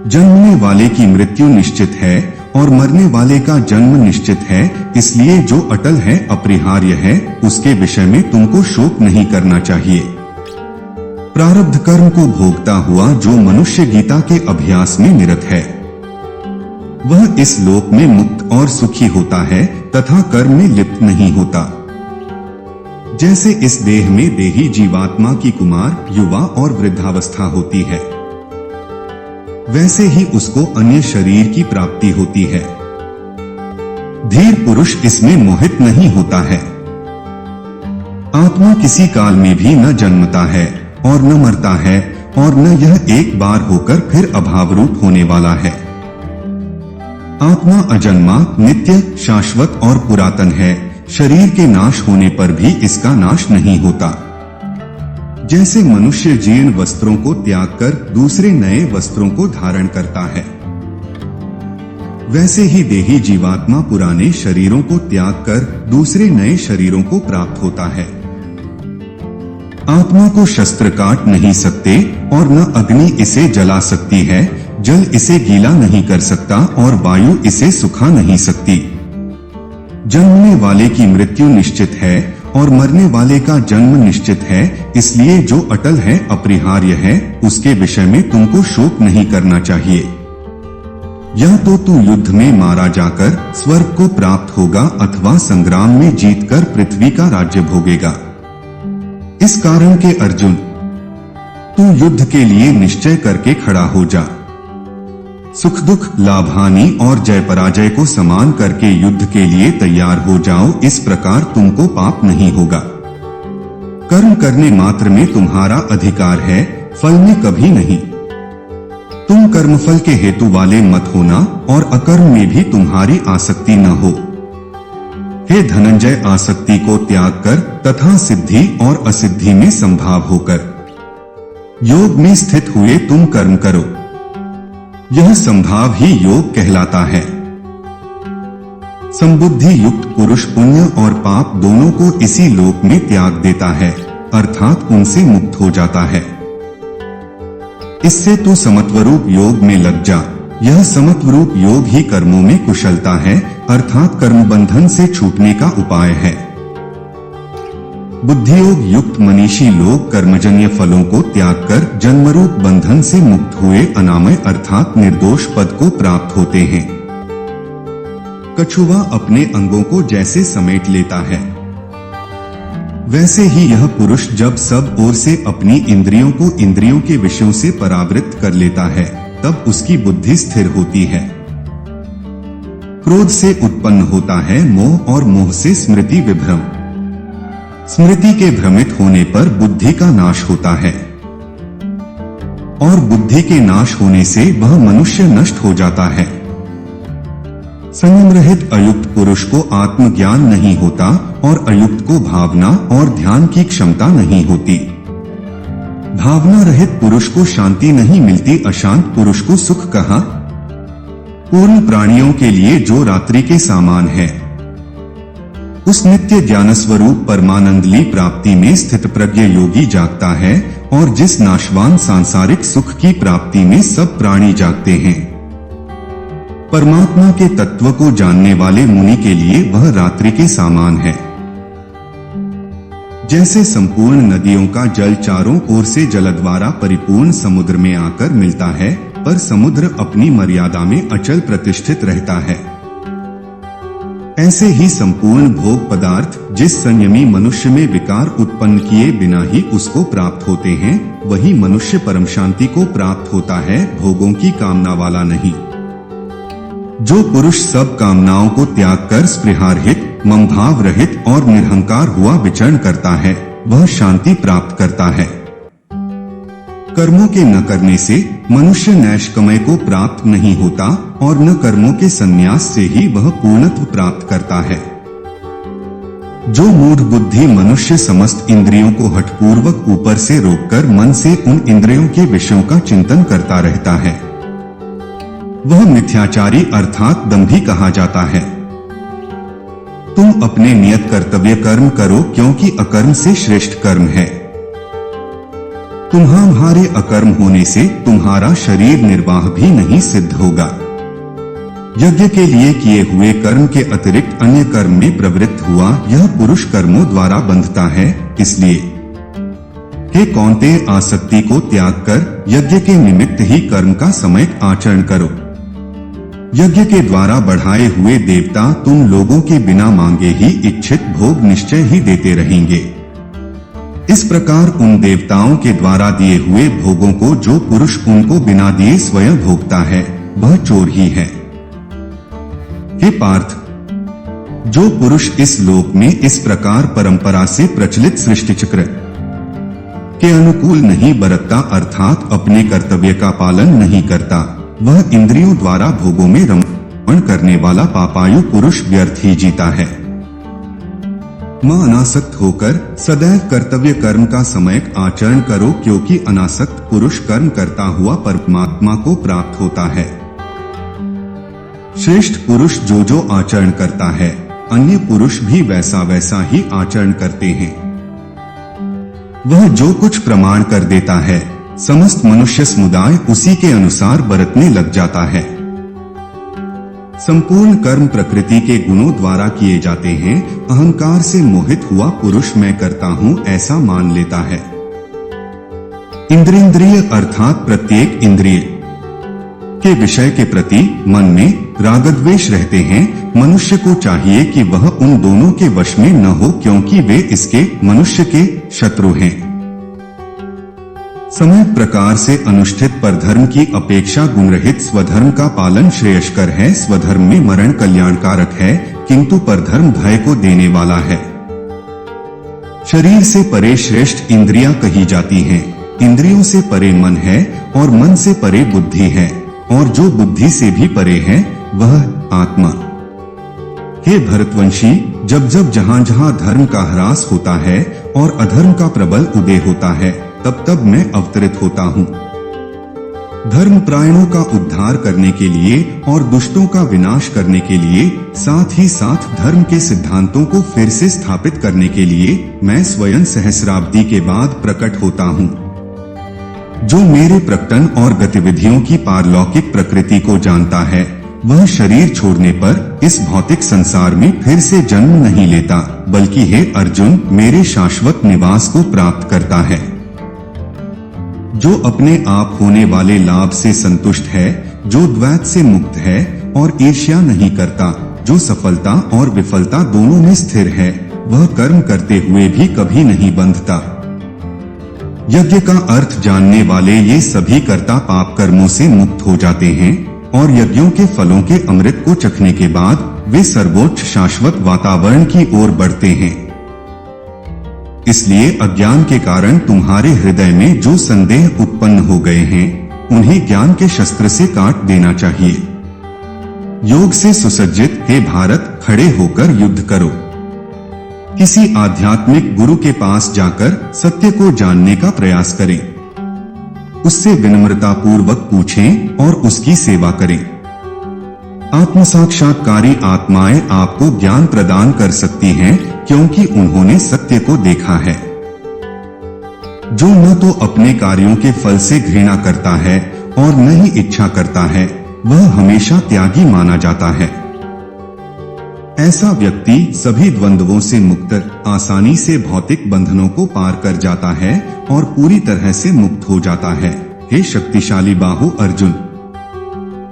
जन्मने वाले की मृत्यु निश्चित है और मरने वाले का जन्म निश्चित है, इसलिए जो अटल है, अपरिहार्य है, उसके विषय में तुमको शोक नहीं करना चाहिए। प्रारब्ध कर्म को भोगता हुआ जो मनुष्य गीता के अभ्यास में निरत है, वह इस लोक में मुक्त और सुखी होता है तथा कर्म में लिप्त नहीं होता। जैसे इस देह में देही जीवात्मा की कुमार, युवा और वृद्धावस्था होती है, वैसे ही उसको अन्य शरीर की प्राप्ति होती है। धीर पुरुष इसमें मोहित नहीं होता है। आत्मा किसी काल में भी न जन्मता है और न मरता है और न यह एक बार होकर फिर अभाव रूप होने वाला है। आत्मा अजन्मा, नित्य, शाश्वत और पुरातन है। शरीर के नाश होने पर भी इसका नाश नहीं होता। जैसे मनुष्य जीर्ण वस्त्रों को त्याग कर दूसरे नए वस्त्रों को धारण करता है, वैसे ही देही जीवात्मा पुराने शरीरों को त्याग कर दूसरे नए शरीरों को प्राप्त होता है। आत्मा को शस्त्र काट नहीं सकते और न अग्नि इसे जला सकती है, जल इसे गीला नहीं कर सकता और वायु इसे सुखा नहीं सकती। जन्मने वाले की मृत्यु निश्चित है और मरने वाले का जन्म निश्चित है, इसलिए जो अटल है, अपरिहार्य है, उसके विषय में तुमको शोक नहीं करना चाहिए। या तो तू युद्ध में मारा जाकर स्वर्ग को प्राप्त होगा अथवा संग्राम में जीतकर पृथ्वी का राज्य भोगेगा। इस कारण के अर्जुन, तू युद्ध के लिए निश्चय करके खड़ा हो जा। सुख दुख, लाभ हानि और जय पराजय को समान करके युद्ध के लिए तैयार हो जाओ, इस प्रकार तुमको पाप नहीं होगा। कर्म करने मात्र में तुम्हारा अधिकार है, फल में कभी नहीं। तुम कर्मफल के हेतु वाले मत होना और अकर्म में भी तुम्हारी आसक्ति न हो। हे धनंजय, आसक्ति को त्याग कर तथा सिद्धि और असिद्धि में संभाव होकर योग में स्थित हुए तुम कर्म करो। यह संभाव ही योग कहलाता है। संबुद्धि युक्त पुरुष पुण्य और पाप दोनों को इसी लोक में त्याग देता है, अर्थात उनसे मुक्त हो जाता है। इससे तो समत्वरूप योग में लग जा। यह समत्वरूप योग ही कर्मों में कुशलता है, अर्थात कर्म बंधन से छूटने का उपाय है। बुद्धियोग युक्त मनीषी लोग कर्मजन्य फलों को त्याग कर जन्मरूप बंधन से मुक्त हुए अनामय अर्थात निर्दोष पद को प्राप्त होते हैं। कछुआ अपने अंगों को जैसे समेट लेता है, वैसे ही यह पुरुष जब सब ओर से अपनी इंद्रियों को इंद्रियों के विषयों से परावृत्त कर लेता है, तब उसकी बुद्धि स्थिर होती है। क्रोध से उत्पन्न होता है मोह और मोह से स्मृति विभ्रम। स्मृति के भ्रमित होने पर बुद्धि का नाश होता है और बुद्धि के नाश होने से वह मनुष्य नष्ट हो जाता है। संयम रहित अयुक्त पुरुष को आत्मज्ञान नहीं होता और अयुक्त को भावना और ध्यान की क्षमता नहीं होती। भावना रहित पुरुष को शांति नहीं मिलती, अशांत पुरुष को सुख कहा। पूर्ण प्राणियों के लिए जो रात्रि के समान है, उस नित्य ज्ञान स्वरूप परमानंदली प्राप्ति में स्थित प्रज्ञ योगी जागता है और जिस नाशवान सांसारिक सुख की प्राप्ति में सब प्राणी जागते हैं। परमात्मा के तत्व को जानने वाले मुनि के लिए वह रात्रि के समान है। जैसे संपूर्ण नदियों का जल चारों ओर से जल द्वारा परिपूर्ण समुद्र में आकर मिलता है, पर समुद्र अपनी मर्यादा में अचल प्रतिष्ठित रहता है, ऐसे ही संपूर्ण भोग पदार्थ जिस संयमी मनुष्य में विकार उत्पन्न किए बिना ही उसको प्राप्त होते हैं, वही मनुष्य परम शांति को प्राप्त होता है, भोगों की कामना वाला नहीं। जो पुरुष सब कामनाओं को त्याग कर स्पृहारहित, ममभाव रहित और निरहंकार हुआ विचरण करता है, वह शांति प्राप्त करता है। कर्मों के न करने से मनुष्य नैष्कमय को प्राप्त नहीं होता और न कर्मों के संन्यास से ही वह पूर्णत्व प्राप्त करता है। जो मूढ़ बुद्धि मनुष्य समस्त इंद्रियों को हठपूर्वक ऊपर से रोककर मन से उन इंद्रियों के विषयों का चिंतन करता रहता है, वह मिथ्याचारी अर्थात दंभी कहा जाता है। तुम अपने नियत कर्तव्य कर्म करो, क्योंकि अकर्म से श्रेष्ठ कर्म है। तुम्हारे अकर्म होने से तुम्हारा शरीर निर्वाह भी नहीं सिद्ध होगा। यज्ञ के लिए किए हुए कर्म के अतिरिक्त अन्य कर्म में प्रवृत्त हुआ यह पुरुष कर्मों द्वारा बंधता है। इसलिए हे कौन्तेय, आसक्ति को त्याग कर यज्ञ के निमित्त ही कर्म का समयक आचरण करो। यज्ञ के द्वारा बढ़ाए हुए देवता तुम लोगों के बिना मांगे ही इच्छित भोग निश्चय ही देते रहेंगे। इस प्रकार उन देवताओं के द्वारा दिए हुए भोगों को जो पुरुष उनको बिना दिए स्वयं भोगता है वह चोर ही है। हे पार्थ, जो पुरुष इस लोक में इस प्रकार परंपरा से प्रचलित सृष्टि चक्र के अनुकूल नहीं बरतता, अर्थात अपने कर्तव्य का पालन नहीं करता, वह इंद्रियों द्वारा भोगों में रमण करने वाला पापायु पुरुष व्यर्थ ही जीता है। अनासक्त होकर सदैव कर्तव्य कर्म का समयक आचरण करो, क्योंकि अनासक्त पुरुष कर्म करता हुआ परमात्मा को प्राप्त होता है। श्रेष्ठ पुरुष जो जो आचरण करता है, अन्य पुरुष भी वैसा वैसा ही आचरण करते हैं। वह जो कुछ प्रमाण कर देता है, समस्त मनुष्य समुदाय उसी के अनुसार बरतने लग जाता है। संपूर्ण कर्म प्रकृति के गुणों द्वारा किए जाते हैं। अहंकार से मोहित हुआ पुरुष मैं करता हूँ ऐसा मान लेता है। इंद्रिय अर्थात प्रत्येक इंद्रिय के विषय के प्रति मन में रागद्वेष रहते हैं। मनुष्य को चाहिए कि वह उन दोनों के वश में न हो, क्योंकि वे इसके मनुष्य के शत्रु हैं। समय प्रकार से अनुष्ठित परधर्म की अपेक्षा गुणरहित स्वधर्म का पालन श्रेयस्कर है। स्वधर्म में मरण कल्याणकारक है, किंतु परधर्म भय को देने वाला है। शरीर से परे श्रेष्ठ इंद्रियां कही जाती हैं। इंद्रियों से परे मन है और मन से परे बुद्धि है, और जो बुद्धि से भी परे है वह आत्मा। हे भरतवंशी, जब जब जहां जहां धर्म का ह्रास होता है और अधर्म का प्रबल उदय होता है, तब तब मैं अवतरित होता हूँ। धर्म प्राणों का उद्धार करने के लिए और दुष्टों का विनाश करने के लिए, साथ ही साथ धर्म के सिद्धांतों को फिर से स्थापित करने के लिए मैं स्वयं सहस्राब्दी के बाद प्रकट होता हूँ। जो मेरे प्रकटन और गतिविधियों की पारलौकिक प्रकृति को जानता है, वह शरीर छोड़ने पर इस भौतिक संसार में फिर से जन्म नहीं लेता, बल्कि हे अर्जुन, मेरे शाश्वत निवास को प्राप्त करता है। जो अपने आप होने वाले लाभ से संतुष्ट है, जो द्वैत से मुक्त है और ईर्ष्या नहीं करता, जो सफलता और विफलता दोनों में स्थिर है, वह कर्म करते हुए भी कभी नहीं बंधता। यज्ञ का अर्थ जानने वाले ये सभी कर्ता पाप कर्मों से मुक्त हो जाते हैं और यज्ञों के फलों के अमृत को चखने के बाद वे सर्वोच्च शाश्वत वातावरण की ओर बढ़ते हैं। इसलिए अज्ञान के कारण तुम्हारे हृदय में जो संदेह उत्पन्न हो गए हैं, उन्हें ज्ञान के शस्त्र से काट देना चाहिए। योग से सुसज्जित हे भारत, खड़े होकर युद्ध करो। किसी आध्यात्मिक गुरु के पास जाकर सत्य को जानने का प्रयास करें। उससे विनम्रता पूर्वक पूछें और उसकी सेवा करें। आत्म साक्षात्कारी आत्माएं आपको ज्ञान प्रदान कर सकती हैं, क्योंकि उन्होंने सत्य को देखा है। जो न तो अपने कार्यों के फल से घृणा करता है और न ही इच्छा करता है, वह हमेशा त्यागी माना जाता है। ऐसा व्यक्ति सभी द्वंद्वों से मुक्त, आसानी से भौतिक बंधनों को पार कर जाता है और पूरी तरह से मुक्त हो जाता है। हे शक्तिशाली बाहु अर्जुन,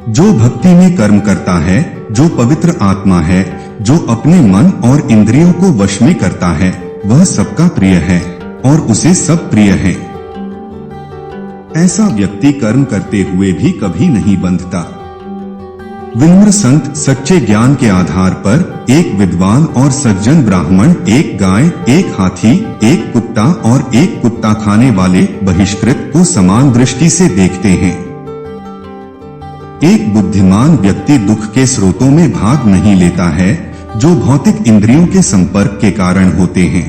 जो भक्ति में कर्म करता है, जो पवित्र आत्मा है, जो अपने मन और इंद्रियों को वश में करता है, वह सबका प्रिय है और उसे सब प्रिय है। ऐसा व्यक्ति कर्म करते हुए भी कभी नहीं बंधता। विनम्र संत सच्चे ज्ञान के आधार पर एक विद्वान और सज्जन ब्राह्मण, एक गाय, एक हाथी, एक कुत्ता और एक कुत्ता खाने वाले बहिष्कृत को समान दृष्टि से देखते हैं। एक बुद्धिमान व्यक्ति दुख के स्रोतों में भाग नहीं लेता है, जो भौतिक इंद्रियों के संपर्क के कारण होते हैं।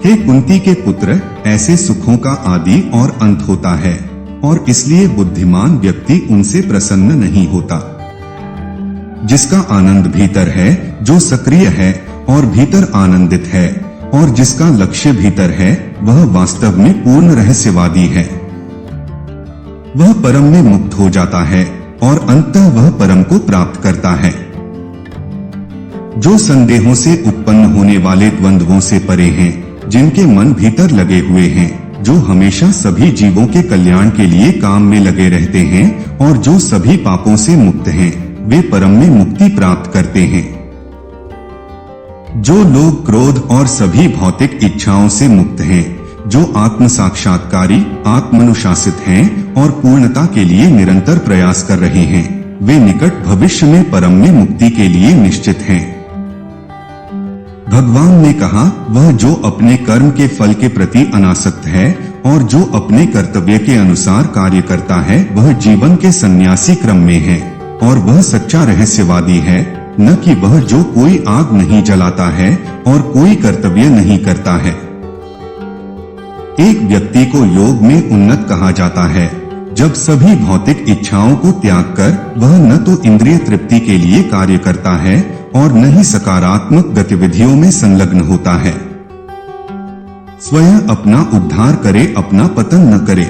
हे कुंती के पुत्र, ऐसे सुखों का आदि और अंत होता है और इसलिए बुद्धिमान व्यक्ति उनसे प्रसन्न नहीं होता। जिसका आनंद भीतर है, जो सक्रिय है और भीतर आनंदित है, और जिसका लक्ष्य भीतर है वह वास्तव में पूर्ण रहस्यवादी है। वह परम में मुक्त हो जाता है और अंततः वह परम को प्राप्त करता है। जो संदेहों से उत्पन्न होने वाले द्वंद्वों से परे हैं, जिनके मन भीतर लगे हुए हैं, जो हमेशा सभी जीवों के कल्याण के लिए काम में लगे रहते हैं और जो सभी पापों से मुक्त हैं, वे परम में मुक्ति प्राप्त करते हैं। जो लोग क्रोध और सभी भौतिक इच्छाओं से मुक्त हैं, जो आत्म साक्षात्कारी, आत्मानुशासित हैं और पूर्णता के लिए निरंतर प्रयास कर रहे हैं, वे निकट भविष्य में परम में मुक्ति के लिए निश्चित हैं। भगवान ने कहा, वह जो अपने कर्म के फल के प्रति अनासक्त है और जो अपने कर्तव्य के अनुसार कार्य करता है, वह जीवन के सन्यासी क्रम में है और वह सच्चा रहस्यवादी है, न कि वह जो कोई आग नहीं जलाता है और कोई कर्तव्य नहीं करता है। एक व्यक्ति को योग में उन्नत कहा जाता है जब सभी भौतिक इच्छाओं को त्याग कर वह न तो इंद्रिय तृप्ति के लिए कार्य करता है और न ही सकारात्मक गतिविधियों में संलग्न होता है। स्वयं अपना उद्धार करे, अपना पतन न करे,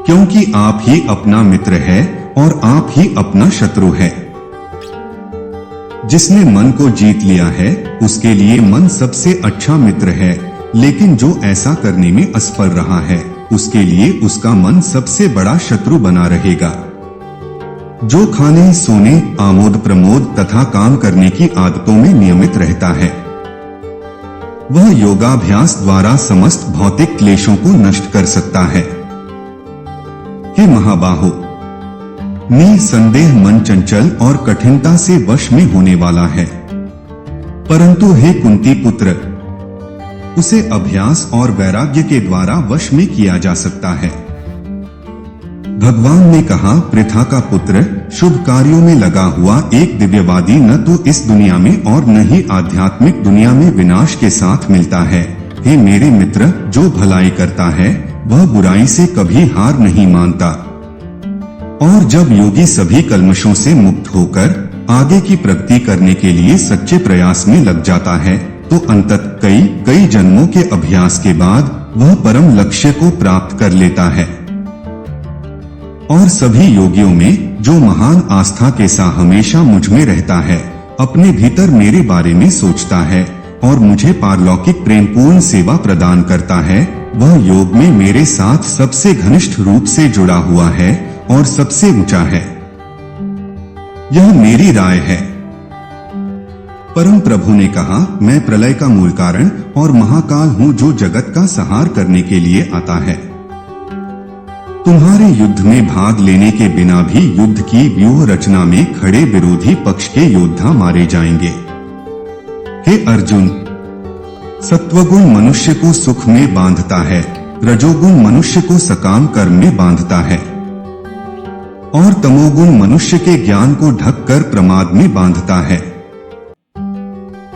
क्योंकि आप ही अपना मित्र है और आप ही अपना शत्रु है। जिसने मन को जीत लिया है उसके लिए मन सबसे अच्छा मित्र है, लेकिन जो ऐसा करने में असफल रहा है उसके लिए उसका मन सबसे बड़ा शत्रु बना रहेगा। जो खाने, सोने, आमोद प्रमोद तथा काम करने की आदतों में नियमित रहता है, वह योगाभ्यास द्वारा समस्त भौतिक क्लेशों को नष्ट कर सकता है। हे महाबाहो, निसंदेह मन चंचल और कठिनता से वश में होने वाला है, परंतु हे कुंती पुत्र, उसे अभ्यास और वैराग्य के द्वारा वश में किया जा सकता है। भगवान ने कहा, पृथा का पुत्र, शुभ कार्यों में लगा हुआ एक दिव्यवादी न तो इस दुनिया में और न ही आध्यात्मिक दुनिया में विनाश के साथ मिलता है। हे मेरे मित्र, जो भलाई करता है वह बुराई से कभी हार नहीं मानता। और जब योगी सभी कल्मशों से मुक्त होकर आगे की प्रगति करने के लिए सच्चे प्रयास में लग जाता है, तो अंततः कई जन्मों के अभ्यास के बाद वह परम लक्ष्य को प्राप्त कर लेता है। और सभी योगियों में जो महान आस्था के साथ हमेशा मुझ में रहता है, अपने भीतर मेरे बारे में सोचता है और मुझे पारलौकिक प्रेमपूर्ण सेवा प्रदान करता है, वह योग में मेरे साथ सबसे घनिष्ठ रूप से जुड़ा हुआ है और सबसे ऊंचा है। यह मेरी राय है। परम प्रभु ने कहा, मैं प्रलय का मूल कारण और महाकाल हूँ जो जगत का संहार करने के लिए आता है। तुम्हारे युद्ध में भाग लेने के बिना भी युद्ध की व्यूह रचना में खड़े विरोधी पक्ष के योद्धा मारे जाएंगे। हे अर्जुन, सत्वगुण मनुष्य को सुख में बांधता है, रजोगुण मनुष्य को सकाम कर्म में बांधता है और तमोगुण मनुष्य के ज्ञान को ढककर प्रमाद में बांधता है।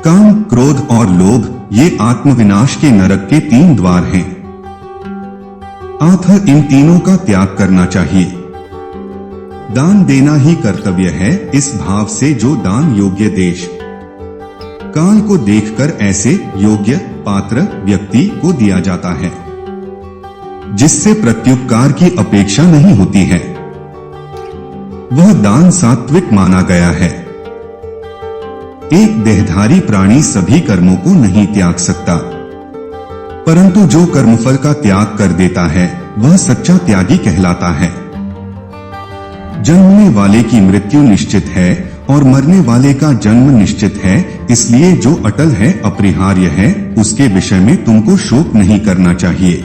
काम, क्रोध और लोभ ये आत्मविनाश के नरक के 3 द्वार हैं। अतः इन तीनों का त्याग करना चाहिए। दान देना ही कर्तव्य है, इस भाव से जो दान योग्य देश काल को देखकर ऐसे योग्य पात्र व्यक्ति को दिया जाता है जिससे प्रत्युपकार की अपेक्षा नहीं होती है, वह दान सात्विक माना गया है। एक देहधारी प्राणी सभी कर्मों को नहीं त्याग सकता, परंतु जो कर्मफल का त्याग कर देता है वह सच्चा त्यागी कहलाता है। जन्मने वाले की मृत्यु निश्चित है और मरने वाले का जन्म निश्चित है, इसलिए जो अटल है, अपरिहार्य है, उसके विषय में तुमको शोक नहीं करना चाहिए।